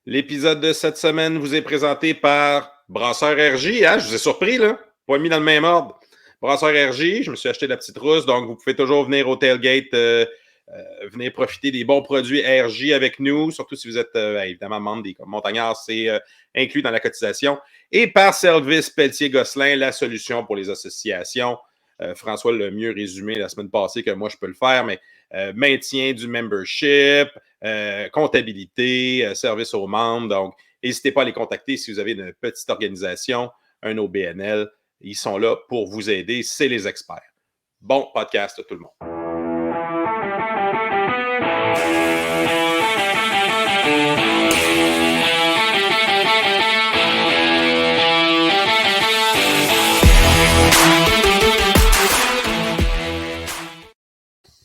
L'épisode de cette semaine vous est présenté par Brasseur RJ. Hein? Je vous ai surpris, là. Pas mis dans le même ordre. Brasseur RJ, je me suis acheté la petite rousse, donc vous pouvez toujours venir au tailgate, venir profiter des bons produits RJ avec nous, surtout si vous êtes évidemment membre des montagnards, c'est inclus dans la cotisation. Et par Service Pelletier-Gosselin, la solution pour les associations. François l'a mieux résumé la semaine passée que moi je peux le faire, mais maintien du membership, comptabilité, service aux membres. Donc, n'hésitez pas à les contacter si vous avez une petite organisation, un OBNL. Ils sont là pour vous aider. C'est les experts. Bon podcast à tout le monde.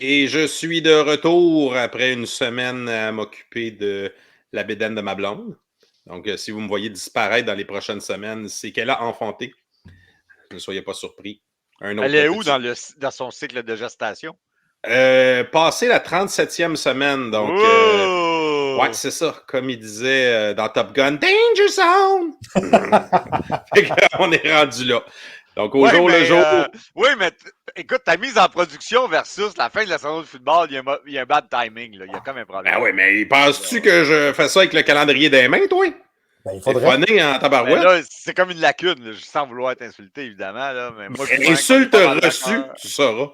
Et je suis de retour après une semaine à m'occuper de la bédaine de ma blonde. Donc, si vous me voyez disparaître dans les prochaines semaines, c'est qu'elle a enfanté. Ne soyez pas surpris. Elle est où dans son cycle de gestation? Passé la 37e semaine. Donc, ouais, c'est ça. Comme il disait dans Top Gun, Danger Zone! On est rendu là. Donc, au jour le jour. Oui, mais écoute, ta mise en production versus la fin de la saison de football, il y a un bad timing. Là. Il y a comme un problème. Ben oui, mais penses-tu que je fais ça avec le calendrier des mains, toi? Ben, il faudrait. C'est funné en tabarouette. Là, c'est comme une lacune, là, sans vouloir t'insulter, évidemment. Là, mais moi, insulte reçue, tu sauras.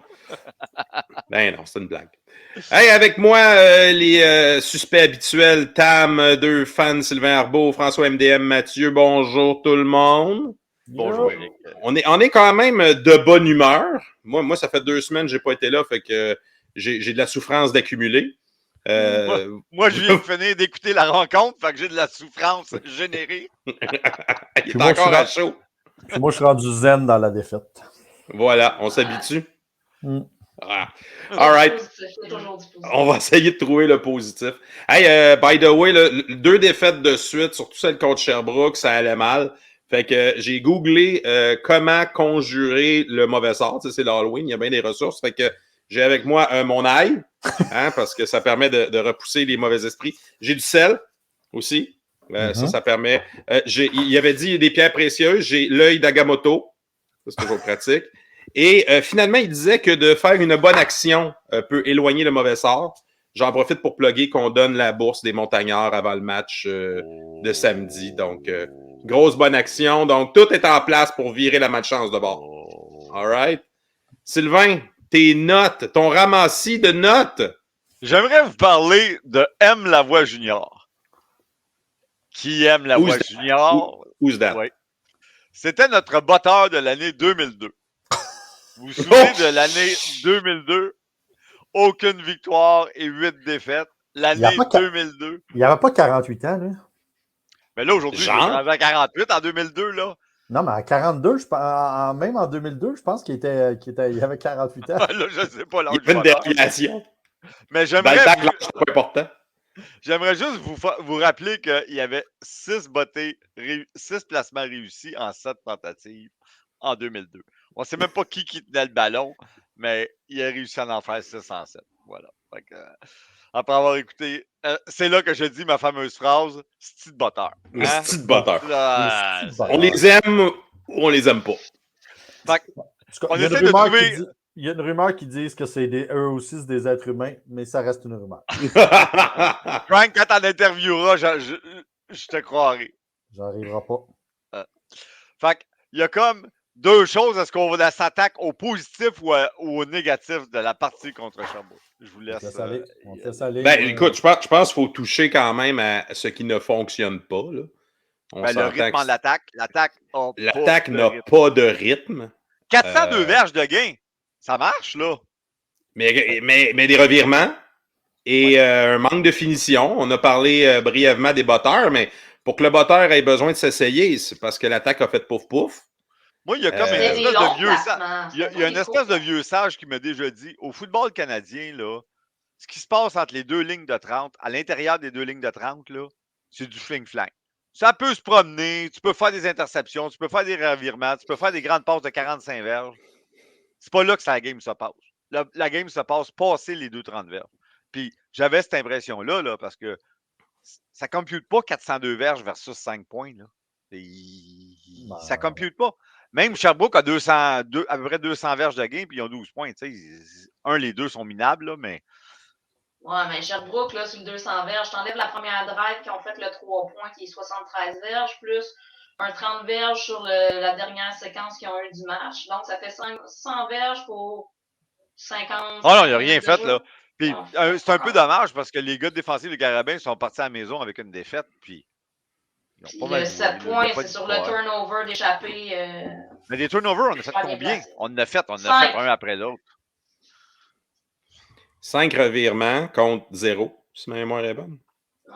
Ben non, c'est une blague. Hey, avec moi, les suspects habituels, Tam, deux fans, Sylvain Arbeau, François MDM, Mathieu, bonjour tout le monde. Bonjour, Eric. On est quand même de bonne humeur. Moi, ça fait 2 semaines que j'ai pas été là, fait que j'ai de la souffrance d'accumuler. Moi, je viens de finir d'écouter la rencontre, fait que j'ai de la souffrance générée. Il est encore à chaud. Moi, je suis rendu zen dans la défaite. Voilà, on s'habitue. Ah. All right. On va essayer de trouver le positif. Hey, by the way, 2 défaites de suite, surtout celle contre Sherbrooke, ça allait mal. Fait que j'ai googlé comment conjurer le mauvais sort. Tu sais, c'est l'Halloween, il y a bien des ressources. Fait que j'ai avec moi mon ail, hein, parce que ça permet de repousser les mauvais esprits. J'ai du sel aussi. Ça permet. Il avait dit des pierres précieuses. J'ai l'œil d'Agamotto. Ça, c'est toujours pratique. Et finalement, il disait que de faire une bonne action peut éloigner le mauvais sort. J'en profite pour plugger qu'on donne la bourse des montagnards avant le match de samedi. Donc, grosse bonne action. Donc, tout est en place pour virer la malchance de bord. All right. Sylvain, tes notes, ton ramassis de notes. J'aimerais vous parler de M. Lavoie Junior. Qui aime Lavoie Junior? Who's that? Oui. C'était notre botteur de l'année 2002. Vous vous souvenez de l'année 2002? Aucune victoire et 8 défaites. L'année 2002. Il n'y avait pas 48 ans, là. Mais là, aujourd'hui, il est rendu à 48 en 2002, là. Non, mais à 42, même en 2002, je pense qu'il avait 48 ans. Là, je ne sais pas. Il y avait une déviation. Mais j'aimerais juste vous rappeler qu'il y avait 6 placements réussis en 7 tentatives en 2002. On ne sait même pas qui tenait le ballon, mais il a réussi à en faire 6 en 7. Voilà. Fait que, après avoir écouté, c'est là que je dis ma fameuse phrase « C'ti de botteur ». C'ti de botteur. On les aime ou on les aime pas. Fait on essaie de trouver... Il y a une rumeur qui dit que eux aussi, c'est des êtres humains, mais ça reste une rumeur. Frank, quand t'en intervieweras, je te croirai. J'arriverai pas. Fait qu'il y a comme 2 choses. Est-ce qu'on s'attaque au positif ou au négatif de la partie contre Sherbrooke? Je vous laisse. On te laisse aller. Ben, écoute, je pense qu'il faut toucher quand même à ce qui ne fonctionne pas. Là. Le rythme en l'attaque. L'attaque n'a pas de rythme. 402 verges de gain. Ça marche, là. Mais des revirements et un manque de finition. On a parlé brièvement des botteurs, mais pour que le botteur ait besoin de s'essayer, c'est parce que l'attaque a fait pouf-pouf. Moi, il y a comme une espèce de vieux sage. Il y a une espèce de vieux sage qui m'a déjà dit, au football canadien, là, ce qui se passe entre les 2 lignes de 30, à l'intérieur des 2 lignes de 30, là, c'est du fling-flang. Ça peut se promener, tu peux faire des interceptions, tu peux faire des revirements, tu peux faire des grandes passes de 45 verges. C'est pas là que la game se passe. La game se passe passer les 2-30 verges. Puis j'avais cette impression-là, là, parce que ça compute pas 402 verges versus 5 points. Là. Ça compute pas. Même Sherbrooke a à peu près 200 verges de game, puis ils ont 12 points. Les deux sont minables, là, mais. Ouais, mais Sherbrooke, là, sur le 200 verges, t'enlèves la première drive qui ont fait le 3 points, qui est 73 verges, plus un 30 verges sur la dernière séquence qu'ils ont eu du match. Donc, ça fait 100 verges pour 50. Oh non, il n'a rien fait, là. Puis, c'est un peu dommage parce que les gars de défensifs de Carabin sont partis à la maison avec une défaite, puis. Le 7 points, c'est sur le turnover d'échappée. Mais des turnovers, on a fait combien? On en a fait un après l'autre. 5 revirements contre 0, si ma mémoire est bonne.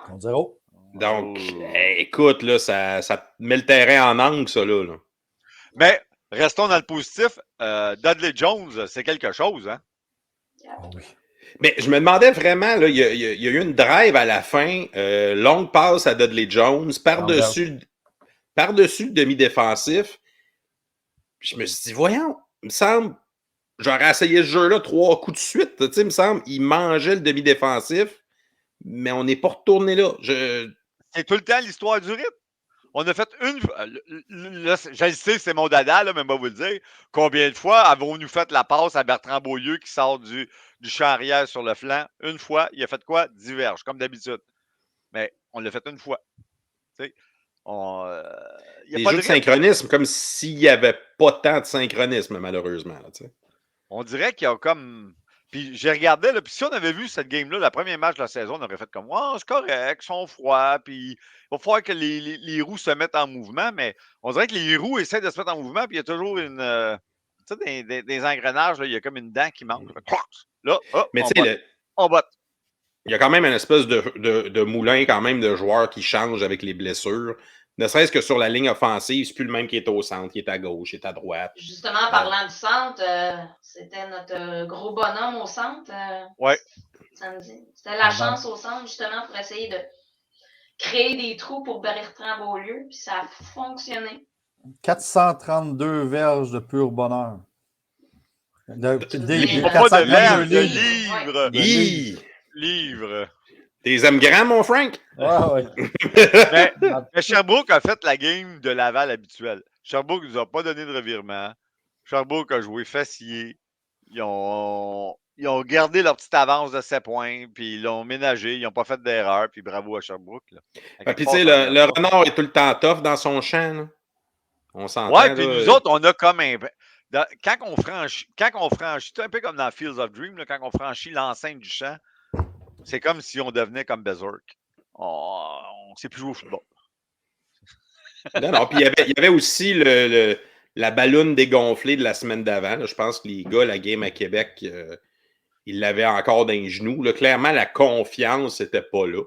Contre 0. Donc, écoute, là, ça met le terrain en angle, ça, là. Mais, restons dans le positif. Dudley Jones, c'est quelque chose, hein? Oh oui. Mais je me demandais vraiment, là, il y a eu une drive à la fin, longue passe à Dudley Jones, par-dessus le demi-défensif. Puis je me suis dit, voyons, il me semble, j'aurais essayé ce jeu-là 3 coups de suite. Tu sais, il me semble, il mangeait le demi-défensif, mais on n'est pas retourné là. C'est tout le temps l'histoire du rythme. On a fait une. Là, je le sais, c'est mon dada, là, mais moi, vous le dire. Combien de fois avons-nous fait la passe à Bertrand Beaulieu qui sort du champ arrière sur le flanc? Une fois, il a fait quoi? Diverge, comme d'habitude. Mais on l'a fait une fois. Tu sais, des jeux de synchronisme, comme s'il n'y avait pas tant de synchronisme, malheureusement. Là, on dirait qu'il y a comme. Puis j'ai regardé, là, puis si on avait vu cette game-là, le premier match de la saison, on aurait fait comme oh, c'est correct, ils sont froids, puis il va falloir que les roues se mettent en mouvement, mais on dirait que les roues essaient de se mettre en mouvement, puis il y a toujours une. Tu sais, des engrenages, là, il y a comme une dent qui manque. Là, mais on botte. Il y a quand même une espèce de moulin quand même de joueurs qui changent avec les blessures. Ne serait-ce que sur la ligne offensive, c'est plus le même qui est au centre, qui est à gauche, qui est à droite. Justement, parlant du centre, c'était notre gros bonhomme au centre. Ouais. Samedi. C'était la chance au centre, justement, pour essayer de créer des trous pour Bertrand Beaulieu, puis ça a fonctionné. 432 verges de pur bonheur. Pas de verges, de livres. Livres. T'es aimes grand, mon Frank? Ouais. mais Sherbrooke a fait la game de Laval habituelle. Sherbrooke ne nous a pas donné de revirement. Sherbrooke a joué facier. Ils ont gardé leur petite avance de 7 points, puis ils l'ont ménagé. Ils n'ont pas fait d'erreur, puis bravo à Sherbrooke. Puis tu sais, le renard est tout le temps tough dans son champ. Là. On s'entend. Ouais, puis nous autres, on a comme un. Quand on franchit, c'est un peu comme dans Fields of Dream, là, quand on franchit l'enceinte du champ, c'est comme si on devenait comme Berserk. On ne sait plus jouer au football. Non, puis il y avait aussi la balloune dégonflée de la semaine d'avant. Je pense que les gars, la game à Québec, ils l'avaient encore dans les genoux. Là. Clairement, la confiance n'était pas là.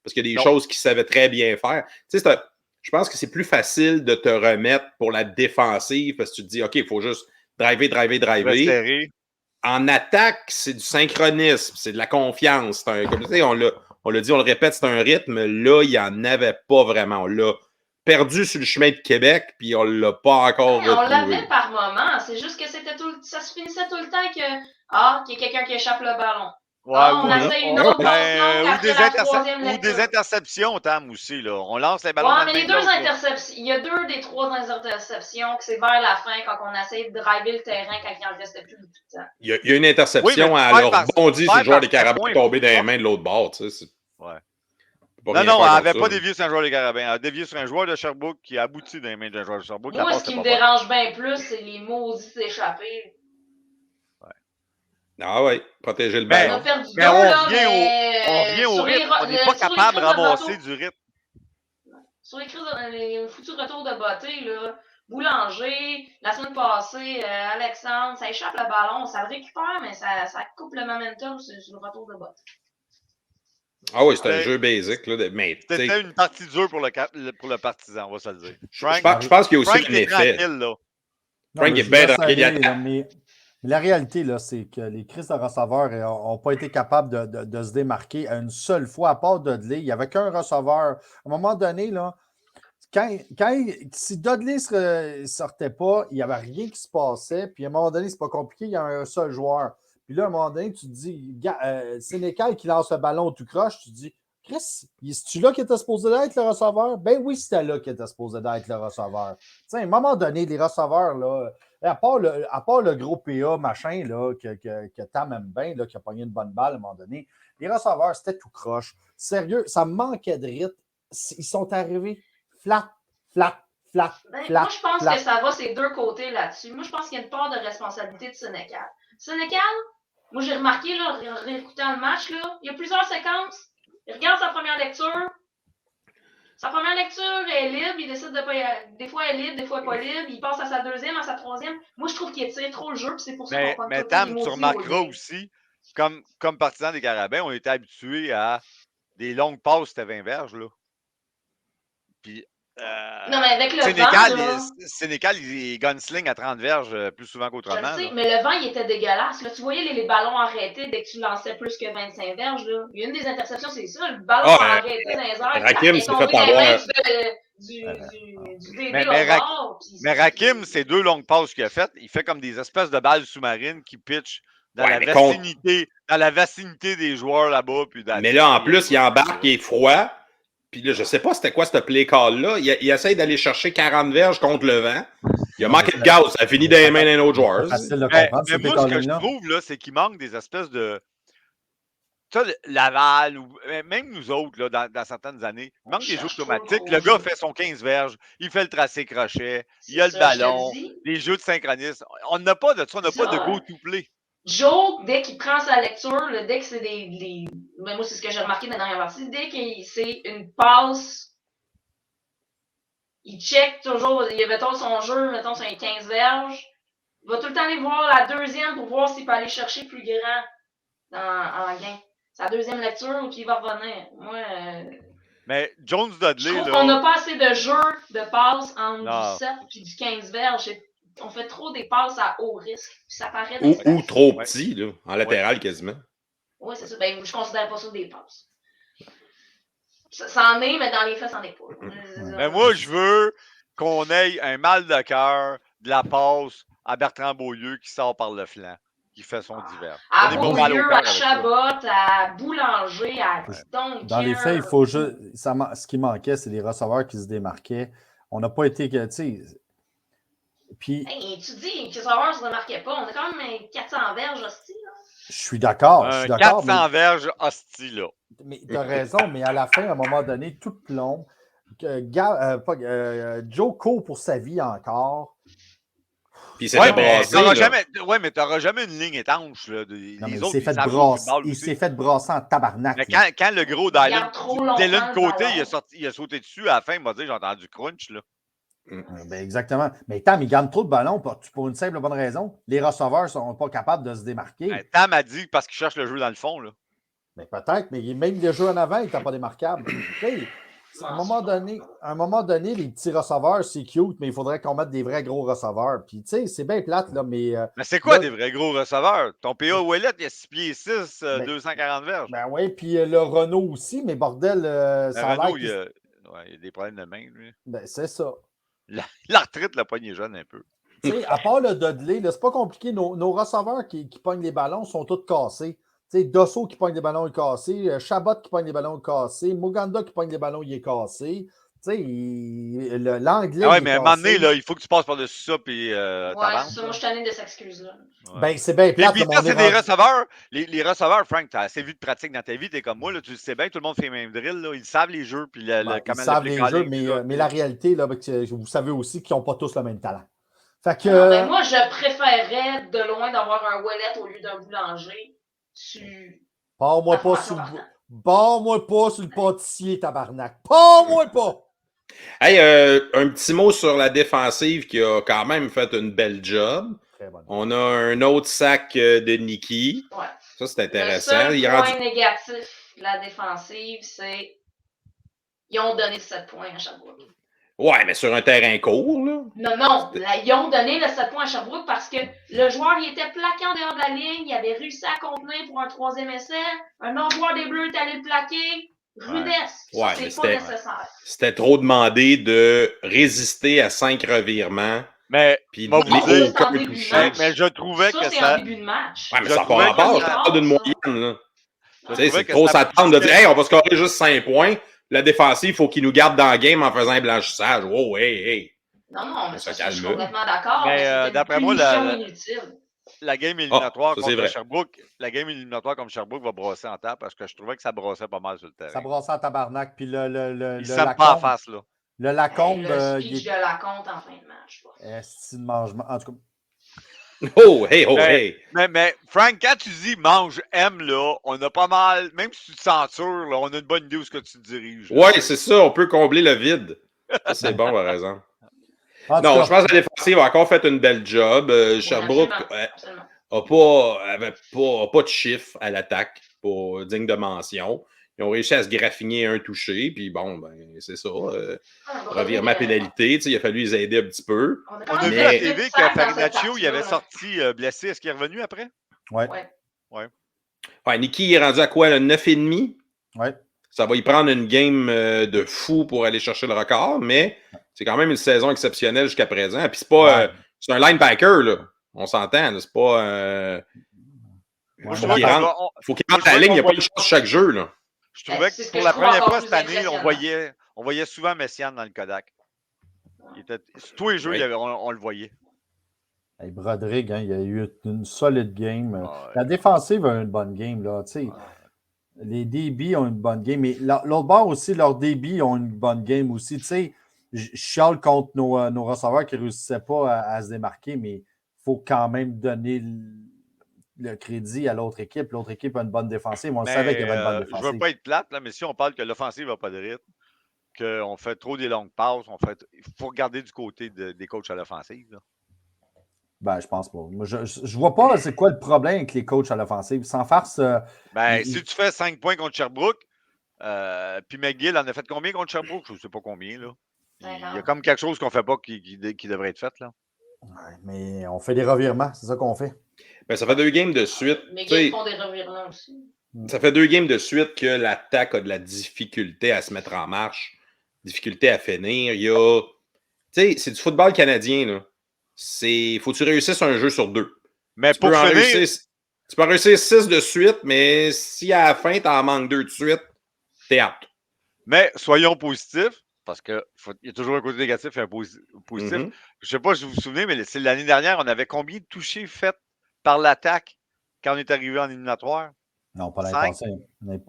Parce qu'il y a des choses qu'ils savaient très bien faire. Tu sais, je pense que c'est plus facile de te remettre pour la défensive parce que tu te dis, OK, il faut juste driver. En attaque, c'est du synchronisme, c'est de la confiance. Comme tu sais, on l'a dit, on le répète, c'est un rythme. Là, il n'y en avait pas vraiment. On l'a perdu sur le chemin de Québec, puis on ne l'a pas encore retrouvé. On l'avait par moment. C'est juste que ça se finissait tout le temps qu'il y a quelqu'un qui échappe le ballon. Ouais, on essaie une autre ou des interceptions, Tam, aussi. Là. On lance les ballons. Ouais, mais les deux interceptions, il y a 2 des 3 interceptions que c'est vers la fin quand on essaie de driver le terrain quand il en restait plus beaucoup de temps. Il y a une interception, elle a rebondi sur le joueur des Carabins tombé dans les mains de l'autre bord. Tu sais, ouais. Non, elle n'avait pas dévié sur un joueur des Carabins. Elle a dévié sur un joueur de Sherbrooke qui a abouti dans les mains d'un joueur de Sherbrooke. Moi, ce qui me dérange bien plus, c'est les maudites échappées. Ah oui, protéger le ballon. Mais on revient au rythme. On n'est pas capable de ramasser du rythme. Sur les foutus retours de beauté, là, Boulanger, la semaine passée, Alexandre, ça échappe le ballon, ça le récupère, mais ça coupe le momentum sur le retour de beauté. Ah oui, c'est un jeu basic. C'était une partie dure pour le partisan, on va se le dire. Je pense qu'il y a aussi un effet. Frank est bien tranquille. Mais la réalité, là, c'est que les crises de receveurs n'ont pas été capables de se démarquer à une seule fois, à part Dudley. Il n'y avait qu'un receveur. À un moment donné, là, si Dudley ne sortait pas, il n'y avait rien qui se passait. Puis à un moment donné, c'est pas compliqué, il y a un seul joueur. Puis là, à un moment donné, tu te dis, Sénécal qui lance le ballon tout croche, tu te dis, Chris, c'est-tu là qui était supposé d'être le receveur? Ben oui, c'était là qui était supposé d'être le receveur. À un moment donné, les receveurs, là, à part le gros PA machin là, que Tam aime bien, là, qui a pogné une bonne balle à un moment donné, les receveurs, c'était tout croche. Sérieux, ça manquait de rythme. Ils sont arrivés flat. Moi, je pense que ça va ces deux côtés là-dessus. Moi, je pense qu'il y a une part de responsabilité de Sénécal. Sénécal, moi, j'ai remarqué, là, en réécoutant le match, là, il y a plusieurs séquences. Il regarde sa première lecture. Sa première lecture est libre. Il décide de pas y aller. Des fois, elle est libre, des fois, pas libre. Il passe à sa deuxième, à sa troisième. Moi, je trouve qu'il étire trop le jeu. Puis c'est pour ça qu'on Mais Tam, tu remarqueras aussi, comme partisan des Carabins, on était habitués à des longues passes, c'était 20 verges, là. Puis. Non, mais avec le Sénécal, il gunsling à 30 verges plus souvent qu'autrement. Je sais, mais le vent, il était dégueulasse. Là, tu voyais les ballons arrêtés dès que tu lançais plus que 25 verges. Là. Il y a une des interceptions, c'est ça. Le ballon arrêté dans les airs. Rakim s'est fait avoir. Du DB au bord. Mais Rakim, ces deux longues passes qu'il a faites, il fait comme des espèces de balles sous-marines qui pitchent dans la vicinité des joueurs là-bas. Mais là, en plus, il embarque, il est froid. Puis là, je sais pas c'était quoi ce play call-là. Il essaye d'aller chercher 40 verges contre le vent. Il a manqué de gaz. Ça a fini dans les mains d'un autre joueur. Mais moi, ce que je trouve, là, c'est qu'il manque des espèces de... Tu sais, Laval, ou même nous autres, là, dans certaines années, il manque des jeux automatiques. Le gars fait son 15 verges, il fait le tracé crochet, il a le ballon, les jeux de synchronisme. On n'a pas de ça, on n'a pas de go-to-play. Joe, dès qu'il prend sa lecture, dès que c'est mais moi, c'est ce que j'ai remarqué dans la dernière partie, dès que c'est une passe, il check toujours, mettons son jeu, mettons c'est un 15 verges, il va tout le temps aller voir la deuxième pour voir s'il peut aller chercher plus grand en gain. Sa deuxième lecture ou qu'il va revenir. Moi, mais Jones Dudley, je trouve qu'on n'a pas assez de jeux de passes entre du 7 et du 15 verges. On fait trop des passes à haut risque. Puis ça paraît ou trop petit, là, en latéral quasiment. Oui, c'est ça. Ben, je ne considère pas ça des passes. Ça en est, mais dans les faits, ça n'en est pas. Mais moi, je veux qu'on ait un mal de cœur de la passe à Bertrand Beaulieu qui sort par le flanc, qui fait son divers. À Beaulieu, à Chabot, à Boulanger, à Duncan. Dans les faits, il faut juste. Ce qui manquait, c'est les receveurs qui se démarquaient. On n'a pas été. Tu sais. Puis. Hey, tu dis que les receveurs ne se démarquaient pas. On a quand même 400 verges hosties. Je suis d'accord. 400 verges hosties, là. Mais tu as raison, mais à la fin, à un moment donné, tout plomb. Joe court pour sa vie encore. Puis il s'est fait brasser. Mais tu n'auras jamais une ligne étanche. Là, il s'est fait brasser en tabarnak. Mais quand le gros Dylan Côté, il a sauté dessus, à la fin, il m'a dit j'ai entendu crunch. Là. Ben exactement. Mais Tam, il gagne trop de ballons pour une simple bonne raison. Les receveurs ne sont pas capables de se démarquer. Ben, Tam a dit parce qu'il cherche le jeu dans le fond. Là. Ben, peut-être, mais même le jeu en avant, il n'était pas démarquable. À un moment donné, les petits receveurs, c'est cute, mais il faudrait qu'on mette des vrais gros receveurs. Puis, tu sais, c'est bien plate, là, mais... Mais c'est quoi des vrais gros receveurs? Ton PA Ouellet, il a 6 pieds 6, 240 verges. Ben oui, puis le Renault aussi, mais bordel, ça Renault, il y a des problèmes de main, lui. Ben, c'est ça. L'arthrite l'a pogné jeune un peu. Tu sais, à part le Dudley, c'est pas compliqué. Nos receveurs qui pognent les ballons sont tous cassés. Tu sais, Dosso qui pogne les ballons est cassé, Chabot qui pogne les ballons est cassé, Muganda qui pogne les ballons il est cassé. Tu sais, l'anglais. Ah ouais, mais à un moment donné, là, il faut que tu passes par-dessus ça. Puis, ouais, c'est ça. Moi, je suis tanné de cette excuse-là. Ouais. Ben, c'est bien plate. Puis, c'est des receveurs. Les receveurs, Frank, tu as assez vu de pratique dans ta vie. Tu es comme moi, là, tu le sais bien, tout le monde fait les mêmes drills. Là. Ils savent les jeux. Puis ils savent les jeux, mais la réalité, là, vous savez aussi qu'ils n'ont pas tous le même talent. Fait que, ben, moi, je préférerais de loin d'avoir un Ouellet au lieu d'un Boulanger. Pars-moi pas sur le pâtissier, tabarnak. Pars-moi pas! Hey, un petit mot sur la défensive qui a quand même fait une belle job. On a un autre sac de Nicky. Ouais. Ça, c'est intéressant. Le seul point négatif de la défensive, c'est qu'ils ont donné 7 points à Sherbrooke. Ouais, mais sur un terrain court, là. Non. Ils ont donné le 7 points à Sherbrooke parce que le joueur, il était plaqué en dehors de la ligne. Il avait réussi à contenir pour un 3e essai. Un autre joueur des Bleus est allé le plaquer. Rudesse. Ouais, c'est pas nécessaire. C'était trop demandé de résister à 5 revirements. Mais, puis mais je trouvais que ça... c'est en début de match. Ouais, mais ça part en bas. Je parle d'une moyenne, là. C'est trop s'attendre de dire, hey, on va scorer juste 5 points. La défensive, il faut qu'il nous garde dans le game en faisant un blanchissage. Oh, hey. Non, mais ça je suis complètement d'accord. Mais d'après moi, la game éliminatoire contre Sherbrooke, la game éliminatoire contre Sherbrooke va brosser en table parce que je trouvais que ça brossait pas mal sur le terrain. Ça brossait en tabarnak. Puis il s'aime pas en face, là. Le Lacombe. Le speech de Lacombe en fin de match. C'est le mangement. En tout cas. Hey! Mais Frank, quand tu dis mange, aime, là, on a pas mal, même si tu te censures, là, on a une bonne idée où ce que tu te diriges. Ouais, c'est ça, on peut combler le vide. Ça, c'est bon, par exemple. Non, je pense que la défensive a encore fait une belle job. Sherbrooke n'a pas de chiffre à l'attaque, pas digne de mention. Ils ont réussi à se graffiner un touché, puis bon, ben c'est ça. Revirement pénalité, il a fallu les aider un petit peu. On a vu à la TV que Farinaccio, il avait sorti blessé. Est-ce qu'il est revenu après? Ouais. Nicky est rendu à quoi, le 9,5? Ouais. Ça va y prendre une game de fou pour aller chercher le record, mais c'est quand même une saison exceptionnelle jusqu'à présent. Puis c'est pas... c'est un linebacker, là. On s'entend, là. C'est pas... faut qu'il rentre à la ligne, il n'y a pas de chance chaque jeu, là. Je trouvais que pour la première fois cette année, on voyait souvent Messiaen dans le Kodak. Tous les jeux, on le voyait. Hey, Broderick, il a eu une solide game. La défensive a une bonne game. Là, les DB ont une bonne game. Mais l'autre bord aussi, leurs DB ont une bonne game aussi. Je chiale contre nos receveurs qui ne réussissaient pas à se démarquer, mais il faut quand même donner le crédit à l'autre équipe. L'autre équipe a une bonne défensive. On savait qu'il y avait une bonne défensive. Je ne veux pas être plate, là, mais si on parle que l'offensive n'a pas de rythme, qu'on fait trop des longues passes, il faut regarder du côté des coachs à l'offensive. Ben, je pense pas. Moi, je vois pas c'est quoi le problème avec les coachs à l'offensive. Sans farce. Si tu fais 5 points contre Sherbrooke, puis McGill en a fait combien contre Sherbrooke? Je ne sais pas combien. Là. Il y a comme quelque chose qu'on ne fait pas qui devrait être fait. Là. Ouais, mais on fait des revirements, c'est ça qu'on fait. Ben, ça fait 2 games de suite. Mais ils font des revirements aussi. Ça fait 2 games de suite que l'attaque a de la difficulté à se mettre en marche, difficulté à finir. Il y a. C'est du football canadien, là. Faut que tu réussisses un jeu sur 2. Mais tu peux en réussir 6 de suite, mais si à la fin, tu en manques 2 de suite, t'es apte. Mais soyons positifs, parce qu'il y a toujours un côté négatif et un positif. Je ne sais pas si vous vous souvenez, mais c'est l'année dernière, on avait combien de touchés faits par l'attaque quand on est arrivé en éliminatoire? Non, pas l'année passée.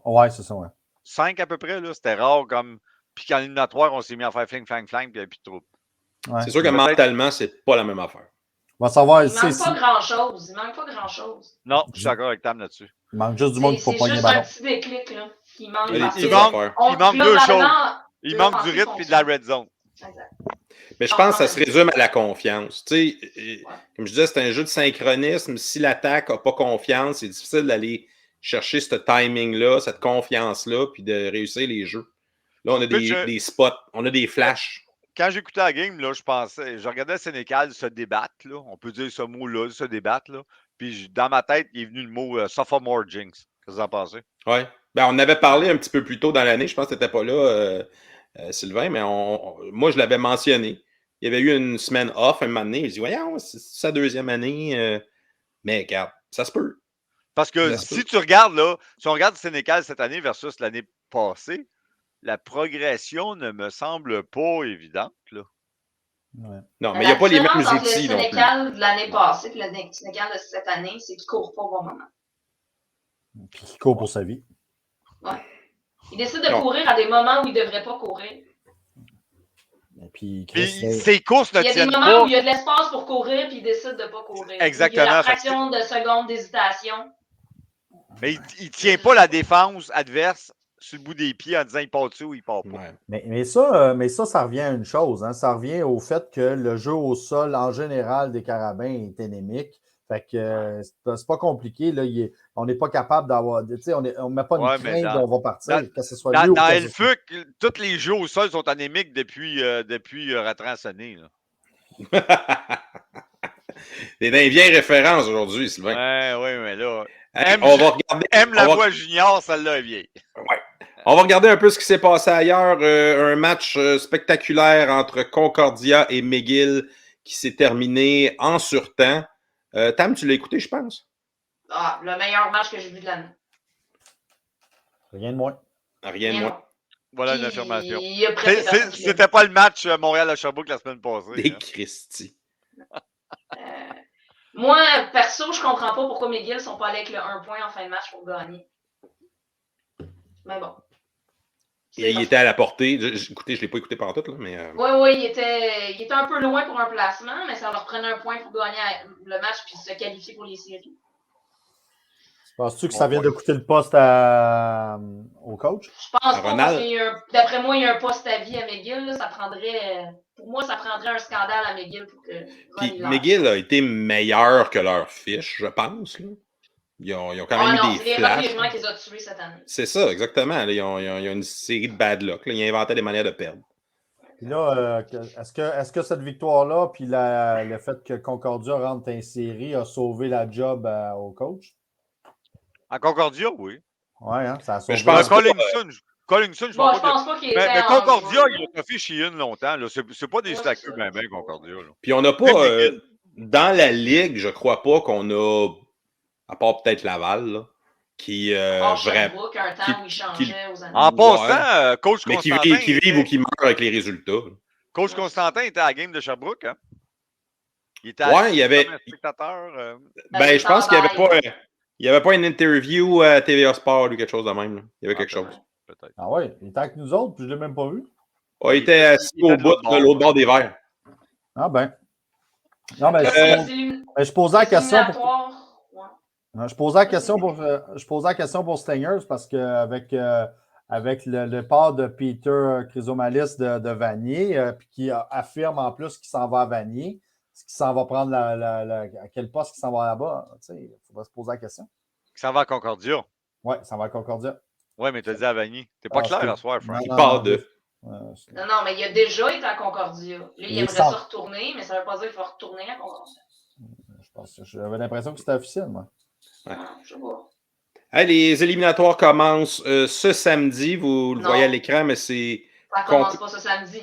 Ouais, c'est ça, ouais. 5 à peu près, là. C'était rare comme. Puis qu'en éliminatoire, on s'est mis à faire fling, puis il n'y avait plus de trouble. Ouais. C'est sûr que mentalement, c'est pas la même affaire. On va savoir. Il manque pas grand-chose. Non, je suis d'accord avec Tam là-dessus. Il manque juste du monde qui faut pogner le ballon. C'est juste un petit déclic, là. Il manque 2 choses. Il manque du rythme et de la red zone. Exact. Mais je pense que ça se résume à la confiance. Comme je disais, c'est un jeu de synchronisme. Si l'attaque n'a pas confiance, c'est difficile d'aller chercher ce timing-là, cette confiance-là, puis de réussir les jeux. Là, on a des spots, on a des flashs. Quand j'écoutais la game, là, je regardais le Sénégal se débattre, là. On peut dire ce mot-là, se débattre, là. Puis dans ma tête, il est venu le mot sophomore jinx. Qu'est-ce que vous en pensez? Oui. Ben, on avait parlé un petit peu plus tôt dans l'année. Je pense que tu n'étais pas là, Sylvain, mais moi, je l'avais mentionné. Il y avait eu une semaine off un moment donné. Je dis, voyons, c'est sa 2e année. Mais regarde, ça se peut. Parce que si tu regardes, là, si on regarde le Sénégal cette année versus l'année passée, la progression ne me semble pas évidente. Là. Ouais. Non, mais il n'y a pas les mêmes outils. Le Sénégal de l'année passée et le Sénégal de cette année, c'est qu'il ne court pas au bon moment. Puis il court pour sa vie. Ouais. Il décide de courir à des moments où il ne devrait pas courir. Et puis ses courses ne tiennent pas. Il y a des moments où il y a de l'espace pour courir puis il décide de ne pas courir. Exactement. Il y a la fraction de seconde d'hésitation. Mais il ne tient pas la défense adverse sur le bout des pieds en disant il part dessus ou il part pas. Ouais. Mais ça revient à une chose. Hein. Ça revient au fait que le jeu au sol, en général, des Carabins est anémique. Fait que c'est pas compliqué. Là, on n'est pas capable d'avoir. On ne met pas une crainte on va partir. Que ce soit dans LFUC, tous les jeux au sol sont anémiques depuis Ratran sonné. C'est des vieilles références aujourd'hui, Sylvain. Oui, mais là. On va regarder. La voix junior, celle-là est vieille. Ouais. On va regarder un peu ce qui s'est passé ailleurs. Un match spectaculaire entre Concordia et McGill qui s'est terminé en surtemps. Tam, tu l'as écouté, je pense? Ah, le meilleur match que j'ai vu de l'année. Rien de moins. Rien de moins. Voilà une affirmation. C'était pas le match Montréal à Sherbrooke la semaine passée. Des Christy. Moi, perso, je comprends pas pourquoi McGill ne sont pas allés avec le 1 point en fin de match pour gagner. Mais bon. Et il était à la portée. Écoutez, je ne l'ai pas écouté pendant tout, là, mais. Oui, il était un peu loin pour un placement, mais ça leur prenait un point pour gagner le match puis se qualifier pour les séries. Penses-tu que ça vient de coûter le poste au coach? Je pense pas, parce que d'après moi, il y a un poste à vie à McGill. Là, pour moi, ça prendrait un scandale à McGill pour que. Puis McGill a été meilleur que leur fiche, je pense. Là. Ils ont quand même eu des flashs. C'est les gens qui les ont tués cette année. C'est ça, exactement. Là, ils ont une série de bad luck. Là. Ils inventaient des manières de perdre. Puis là, est-ce que cette victoire-là, puis le fait que Concordia rentre en série, a sauvé la job au coach? À Concordia, oui. Oui, hein, ça a sauvé. Mais je pense Collinson, je pense pas qu'il était. Mais Concordia, il a fait chier longtemps. C'est pas des statues, bien, Concordia. Là. Puis on n'a pas. Dans la ligue, je crois pas qu'on a. À part peut-être Laval, là, qui. Sherbrooke, un temps où il changeait aux années. En passant, coach Constantin. Mais qui vivent ou qui meurent avec les résultats. Coach Constantin était à la game de Sherbrooke, hein? Il était il y avait. Comme un spectateur. Je pense qu'il n'y avait pas une interview à TVA Sport ou quelque chose de même. Là. Il y avait quelque chose. Peut-être. Ah ouais, il était avec nous autres, puis je ne l'ai même pas vu. Il était assis au bout de l'autre bord des verres. Ah ben. Non, mais je posais la question pour. Je posais la question pour Stingers parce qu'avec avec le part de Peter Chrysomalis de Vanier, puis qui affirme en plus qu'il s'en va à Vanier, est-ce qu'il s'en va prendre à quel poste qu'il s'en va là-bas? Il faudrait se poser la question. Il s'en va à Concordia. Oui, ça va à Concordia. Oui, mais tu as dit à Vanier. T'es pas clair à soir, Frank. Il parle de. Non, mais il a déjà été à Concordia. Lui, il aimerait ça retourner, mais ça ne veut pas dire qu'il va retourner à Concordia. J'avais l'impression que c'était officiel, moi. Ouais. Je sais pas. Hey, les éliminatoires commencent ce samedi. Vous le voyez à l'écran, mais c'est. Ça commence pas ce samedi.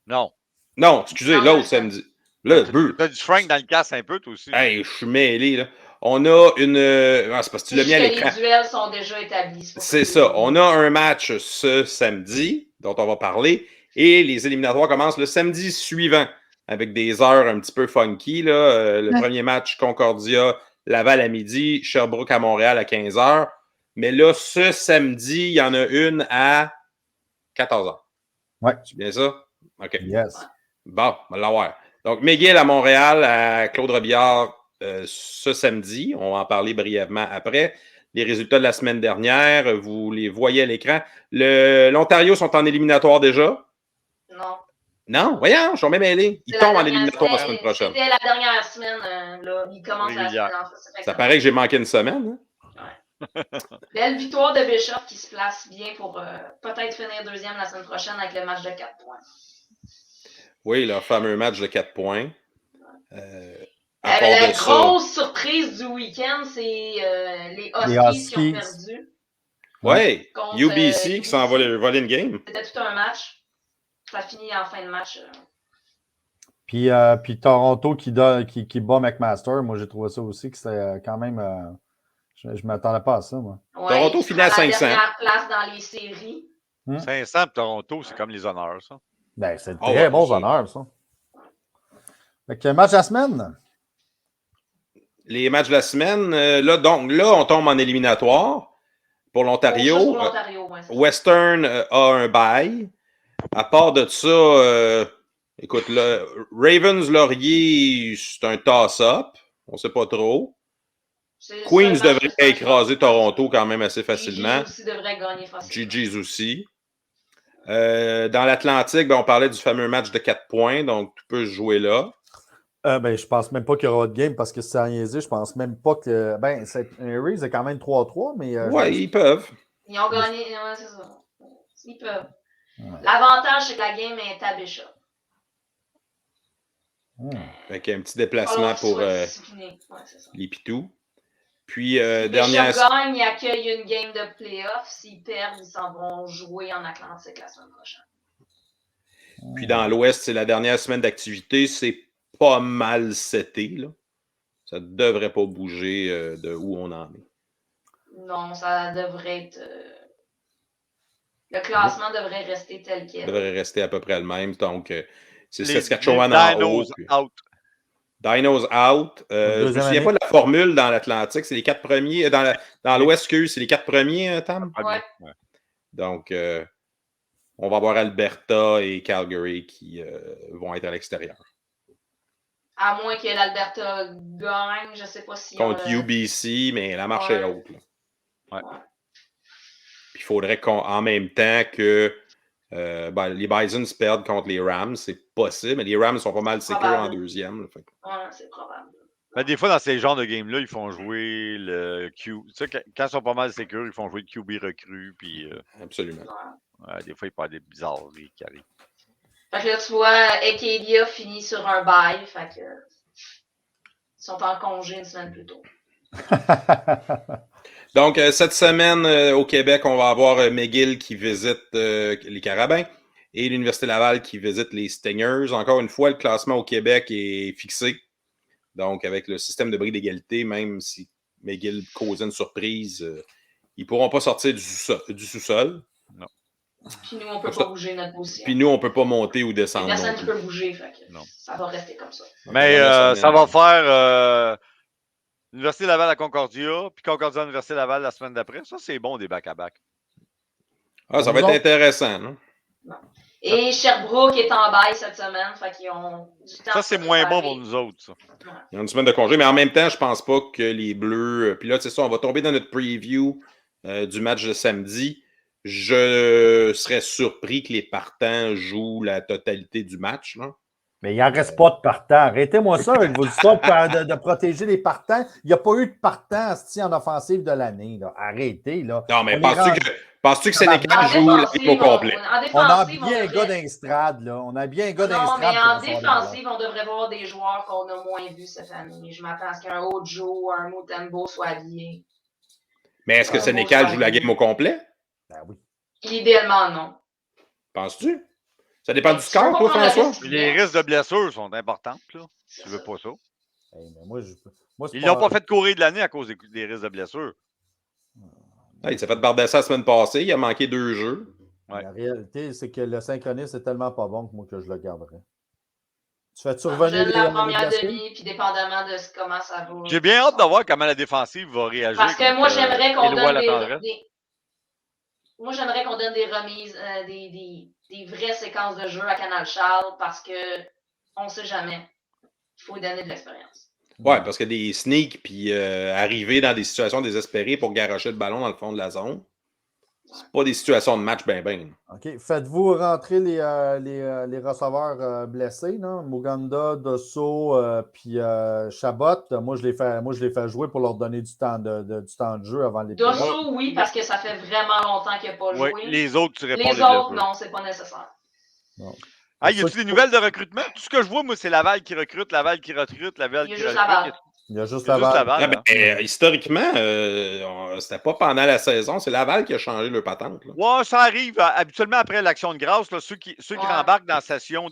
Non. Non, excusez, l'autre samedi. Là, t'as du Frank dans le casse un peu, toi aussi. Hey, je suis mêlé, là. On a une. C'est parce que tu l'as mis à l'écran. Les duels sont déjà établis. C'est ça. On a un match ce samedi, dont on va parler, et les éliminatoires commencent le samedi suivant, avec des heures un petit peu funky. Là. Le premier match, Concordia, Laval à midi, Sherbrooke à Montréal à 15h. Mais là, ce samedi, il y en a une à 14h. Ouais. C'est bien ça? OK. Yes. Bon, on va l'avoir. Donc, McGill à Montréal, à Claude Robillard ce samedi. On va en parler brièvement après. Les résultats de la semaine dernière, vous les voyez à l'écran. L'Ontario sont en éliminatoire déjà? Non. Non? Voyons, je suis même mêlés. Ils tombent en éliminatoire la semaine prochaine. C'était la dernière semaine. Là. Ils commencent la semaine. Ça paraît que j'ai manqué une semaine. Hein? Ouais. Belle victoire de Bishop qui se place bien pour peut-être finir deuxième la semaine prochaine avec le match de 4 points. Oui, leur fameux match de 4 points. La grosse surprise du week-end, c'est les Huskies qui ont perdu. Oui, UBC qui s'en va voler une game. C'était tout un match. Ça finit en fin de match. Puis Toronto qui bat McMaster, moi j'ai trouvé ça aussi que c'était quand même. Je ne m'attendais pas à ça, moi. Ouais, Toronto finit à 500. La dernière place dans les séries. 500 pour Toronto, c'est comme les honneurs, ça. Ben, c'est très bons honneurs, ça. Fait que match de la semaine. Les matchs de la semaine. Donc là, on tombe en éliminatoire pour l'Ontario. Western a un bail. À part de ça, écoute, Ravens-Laurier, c'est un toss-up. On ne sait pas trop. Queens devrait écraser Toronto quand même assez facilement. GG's aussi devrait gagner facilement. GG's aussi. Dans l'Atlantique, on parlait du fameux match de 4 points, donc tu peux jouer là. Je pense même pas qu'il y aura de game parce que c'est à niaiser. Je pense même pas que. Reeves est quand même 3-3, mais. Ils peuvent. Ils ont gagné. Ouais, c'est ça. Ils peuvent. Ouais. L'avantage, c'est que la game est à Bishop. Fait qu'il y a un petit déplacement pour les Pitous. Puis, si dernière. Bishop gagne, ils accueillent une game de playoff. S'ils perdent, ils s'en vont jouer en Atlantique la semaine prochaine. Puis, dans l'Ouest, c'est la dernière semaine d'activité. C'est pas mal seté, là. Ça devrait pas bouger de où on en est. Non, ça devrait être Le classement devrait rester tel quel. Devrait rester à peu près le même. Donc, c'est Les Saskatchewan en haut. Dinos out. Dinos out. Je me souviens pas de la formule dans l'Atlantique. C'est les 4 premiers. Dans l'Ouest, c'est les 4 premiers, Tam? Ouais. Donc, on va avoir Alberta et Calgary qui vont être à l'extérieur. À moins que l'Alberta gagne, je ne sais pas si. Contre UBC, mais la marche est haute. Ouais. Puis il faudrait qu'en même temps que les Bisons perdent contre les Rams. C'est possible, mais les Rams sont pas mal sécures en deuxième. Ouais, c'est probable. Ben, des fois, dans ces genres de games-là, ils font jouer le Q. Tu sais, quand ils sont pas mal sécures, ils font jouer le QB recru. Puis, absolument. Des fois, il peut y avoir des bizarreries qui arrivent. Fait que là, tu vois, Acadia finit sur un bail. Fait que. Ils sont en congé une semaine plus tôt. Donc, cette semaine, au Québec, on va avoir McGill qui visite les Carabins et l'Université Laval qui visite les Stingers. Encore une fois, le classement au Québec est fixé. Donc, avec le système de bris d'égalité, même si McGill causait une surprise, ils ne pourront pas sortir du sous-sol. Non. Puis nous, on ne peut pas bouger notre position. Puis nous, on ne peut pas monter ou descendre. Il y a personne qui peut bouger. Fait que ça va rester comme ça. Mais ça va faire Université Laval à Concordia, puis Concordia à l'Université Laval la semaine d'après. Ça, c'est bon, des back-à-back. Ah, ça va être intéressant, non? Et Sherbrooke est en bail cette semaine, fait qu'ils ont du temps. Ça, c'est moins bon pour nous autres, ça. Il y a une semaine de congé, mais en même temps, je pense pas que les Bleus... Puis là, c'est ça, on va tomber dans notre preview du match de samedi. Je serais surpris que les partants jouent la totalité du match, là. Mais il n'en reste pas de partants. Arrêtez-moi ça avec vos histoires de protéger les partants. Il n'y a pas eu de partants en offensive de l'année. Là. Arrêtez. Là. Non, mais penses-tu que Sénécal joue la game au complet? On a bien un gars d'instrade. Là. On a bien un gars d'instrade. Non, mais en défensive, on devrait voir des joueurs qu'on a moins vus cette année. Je m'attends à ce qu'un Ojo, un Mutombo soit habillé. Mais est-ce que Sénécal joue la game au complet? Ben oui. Idéalement, non. Penses-tu? Ça dépend du score, toi, François? Les risques de blessures sont importants, là. Tu veux pas ça? Hey, mais moi, ils n'ont pas fait courir de l'année à cause des risques de blessures. Il s'est fait bardasser la semaine passée. Il a manqué 2 jeux. Ouais. La réalité, c'est que le synchronisme est tellement pas bon que moi que je le garderais. Tu fais-tu revenir la première demi, puis dépendamment de comment ça va. J'ai bien hâte de voir comment la défensive va réagir. Parce que moi, j'aimerais qu'on donne Moi, j'aimerais qu'on donne des remises, des vraies séquences de jeu à Canal Charles parce que on ne sait jamais. Il faut donner de l'expérience. Ouais, parce que des sneaks puis arriver dans des situations désespérées pour garrocher le ballon dans le fond de la zone, c'est pas des situations de match ben. OK. Faites-vous rentrer les receveurs blessés, non? Muganda, Dosso, puis Chabot. Moi, je les fais jouer pour leur donner du temps de jeu avant les Dosso, oui, parce que ça fait vraiment longtemps qu'il n'a pas joué. Les autres, tu réponds. Les autres, non, c'est pas nécessaire. Non. Ah, y a-t-il des nouvelles de recrutement? Tout ce que je vois, moi, c'est Laval qui recrute, Laval qui recrute, Laval qui recrute. Il y a juste Laval. Hein? Historiquement, c'était pas pendant la saison. C'est Laval qui a changé le patente. Là. Ouais, ça arrive habituellement après l'Action de grâce. Là, ceux qui rembarquent dans la session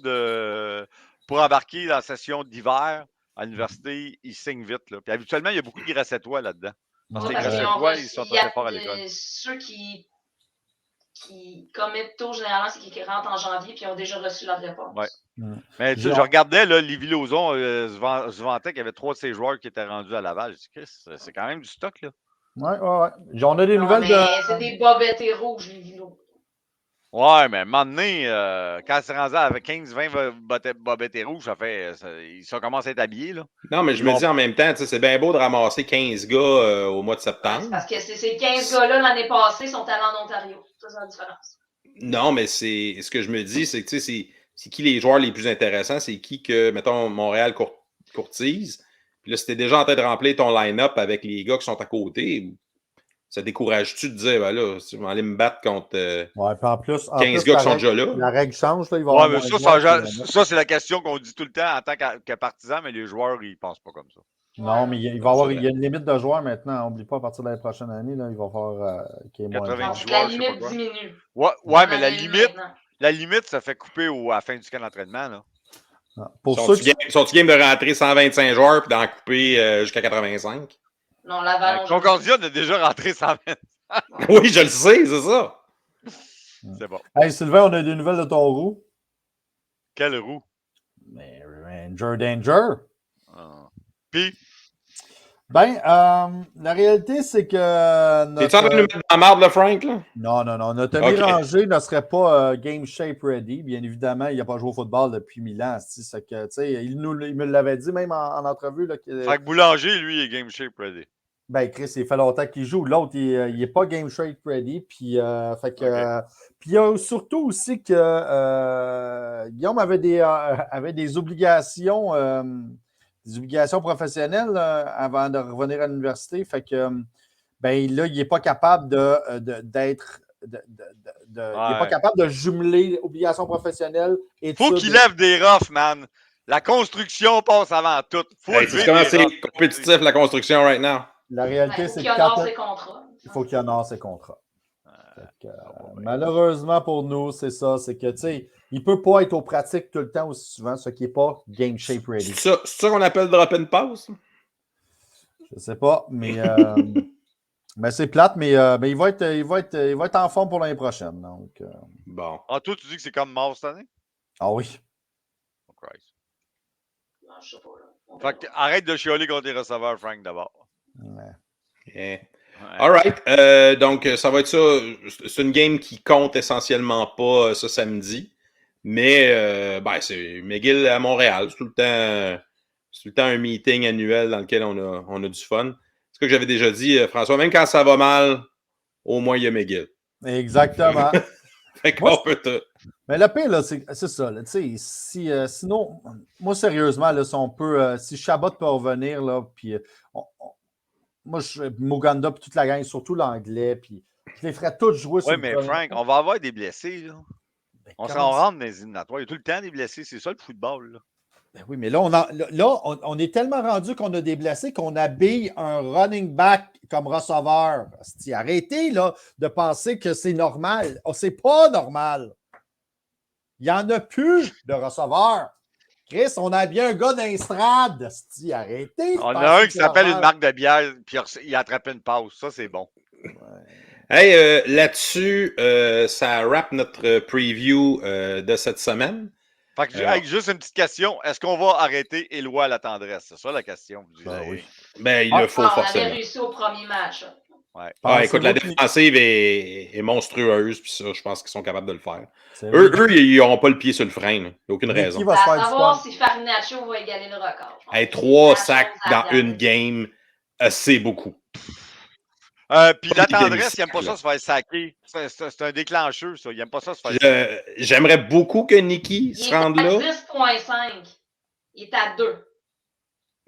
pour embarquer dans la session d'hiver à l'université, ils signent vite. Là. Puis habituellement, il y a beaucoup de Grassettois là-dedans. Parce que les Grassettois, ils sont très forts à l'école. Ceux qui commettent tôt, généralement, c'est qu'ils rentrent en janvier et ont déjà reçu leur réponse. Ouais. Mais je regardais, là, Lévi Lauzon se vantait qu'il y avait 3 de ses joueurs qui étaient rendus à Laval. Je dis, c'est quand même du stock, là. Ouais. On a des nouvelles de. C'est des bobettes rouges, Lévi Lauzon. Ouais, mais à un moment donné, quand c'est rendu avec 15-20 bobettes rouges, ça commence à être habillé, là. Non, mais je me dis en même temps, c'est bien beau de ramasser 15 gars au mois de septembre. Parce que ces 15 gars-là, l'année passée, sont allés en Ontario. Ça, c'est la différence. Non, mais c'est ce que je me dis, c'est que c'est qui les joueurs les plus intéressants, c'est qui que, mettons, Montréal courtise. Puis là, si t'es déjà en train de remplir ton line-up avec les gars qui sont à côté, ça décourage-tu de dire, ben là, si je vais aller me battre contre puis en plus, 15 gars qui sont déjà là? La règle change, là, ils vont mais ça, c'est la question qu'on dit tout le temps en tant que partisan, mais les joueurs, ils ne pensent pas comme ça. Non, mais il y a une limite de joueurs maintenant. N'oublie pas, à partir de l'année prochaine année, là, il va falloir qu'il y ait moins de joueurs. La limite diminue. Ouais, mais la limite, ça fait couper à la fin du camp d'entraînement. Là. Sont-ils game de rentrer 125 joueurs et d'en couper jusqu'à 85? Non, Laval. Concordia a déjà rentré 125. Oui, je le sais, c'est ça. C'est bon. Hey, Sylvain, on a des nouvelles de ton roux. Quelle roue? Mais Ranger Danger. Puis? Ben, la réalité, c'est que. T'es-tu en train de nous mettre dans la marde, le Frank, là? Non. Notre ami Ranger ne serait pas game shape ready. Bien évidemment, il n'a pas joué au football depuis 1000 ans. Il me l'avait dit même en entrevue. Là, Fait que Boulanger, lui, est game shape ready. Ben, Chris, il fait longtemps qu'il joue. L'autre, il n'est pas game shape ready. Puis, puis il y a surtout aussi que Guillaume avait des obligations. Des obligations professionnelles avant de revenir à l'université. Fait que ben là, il n'est pas capable d'être. Il n'est pas capable de jumeler obligations professionnelles et faut qu'il lève des roughs, man. La construction passe avant tout. C'est comment c'est compétitif, la construction, right now. La réalité, c'est qu'il honore ses contrats. Il faut qu'il honore ses contrats. Malheureusement pour nous, c'est ça. C'est que, tu sais, il ne peut pas être aux pratiques tout le temps aussi souvent, ce qui n'est pas game shape ready. C'est ça qu'on appelle drop and pass? Je ne sais pas, mais, mais c'est plate, mais il va être en forme pour l'année prochaine. Donc, Bon. Ah, toi, tu dis que c'est comme mort cette année? Ah oui. Oh Christ. Non, je sais pas. Là. Fait que, arrête de chialer contre les receveurs, Frank, d'abord. Yeah. All right. Donc, ça va être ça. C'est une game qui compte essentiellement pas ce samedi. Mais c'est McGill à Montréal. C'est tout le temps un meeting annuel dans lequel on a du fun. C'est ce que j'avais déjà dit, François. Même quand ça va mal, au moins il y a McGill. Exactement. Fait qu'on peut tout. Mais le pire, là, c'est ça. Là, sinon, moi, sérieusement, là, si Chabot peut revenir, là, puis moi, Muganda puis toute la gang, surtout l'anglais, puis je les ferais tous jouer sur le mais Frank, on va avoir des blessés, là. Ben, on s'en rentre dans les éliminatoires. Il y a tout le temps des blessés. C'est ça, le football, là. Ben oui, mais là, on est tellement rendu qu'on a des blessés qu'on habille un running back comme receveur. Arrêtez, là, de penser que c'est normal. Oh, c'est pas normal. Il n'y en a plus de receveurs. Chris, on a bien un gars d'instrade. Arrêtez. On a un qui s'appelle une marque de bière, puis il a attrapé une pause. Ça, c'est bon. Ouais. Hey, là-dessus, ça wrap notre preview de cette semaine. Fait que, juste une petite question. Est-ce qu'on va arrêter Éloi à la tendresse? C'est ça la question. Oui. Ben, il le faut forcément. On avait réussi au premier match. Ouais. Écoute, la défensive est monstrueuse, puis ça, je pense qu'ils sont capables de le faire. Eux, ils n'auront pas le pied sur le frein. Il n'y a aucune raison. Qui va se faire savoir si Farinaccio va égaler le record. 3 sacs dans une game, c'est beaucoup. Puis la tendresse, il n'aime pas ça se faire saquer. C'est un déclencheur, ça. Il n'aime pas ça se faire saquer. J'aimerais beaucoup que Nicky se rende là. Il est à 10,5. Il est à 2.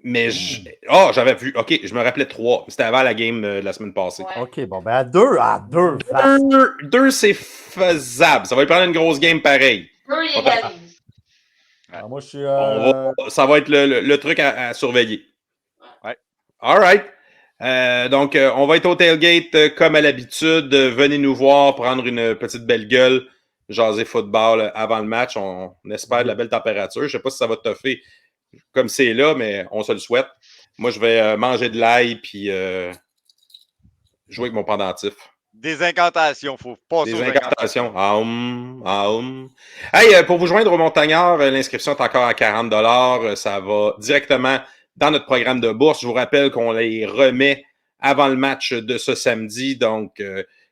Mais j'avais vu. OK, je me rappelais 3. C'était avant la game de la semaine passée. Ouais. OK, bon, ben à 2. 2, c'est faisable. Ça va lui prendre une grosse game pareil. 2, il égalise. Moi, je suis. Ça va être le truc à surveiller. Ouais. All right. Donc, on va être au tailgate comme à l'habitude. Venez nous voir, prendre une petite belle gueule, jaser football avant le match. On espère de la belle température. Je ne sais pas si ça va toffer comme c'est là, mais on se le souhaite. Moi, je vais manger de l'ail puis jouer avec mon pendentif. Des incantations, il faut passer aux incantations. Hey, pour vous joindre au Montagnard, l'inscription est encore à 40$. Ça va directement dans notre programme de bourse. Je vous rappelle qu'on les remet avant le match de ce samedi. Donc,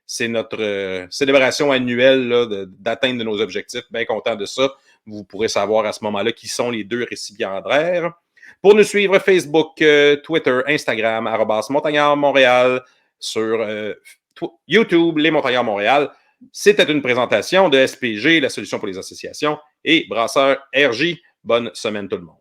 c'est notre célébration annuelle là, d'atteindre nos objectifs. Bien content de ça. Vous pourrez savoir à ce moment-là qui sont les 2 récipiendaires. Pour nous suivre, Facebook, Twitter, Instagram, @Montagnard Montréal, sur YouTube, Les Montagnards Montréal. C'était une présentation de SPG, la solution pour les associations, et Brasseur RJ. Bonne semaine tout le monde.